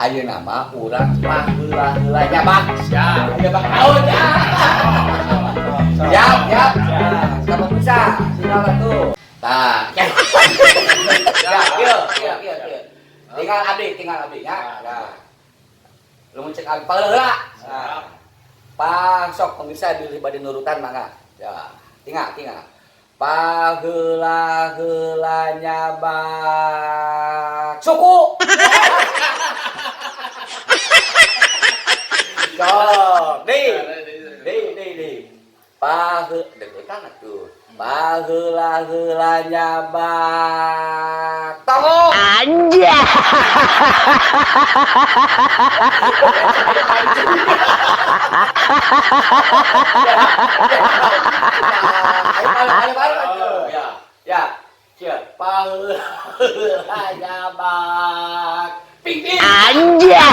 Ayo nama urang heula-heula nyabak. Siap. Ayo bak tahu ya. Siap. Kamu bisa. Siap tuh. Tah. Siap. Tinggal abdi ya. Nah. Lu cek abdi paheula. Nah. Pang sok pemirsa di bade nurutan mangga. Ya. Tinggal. Paheula-heula nyabak suku. Sok, di. Deketan atuh. Paheula-heula nyabak tonggo. Anjay. Ya. Siap. Paheula nyabak pingping. Anjay.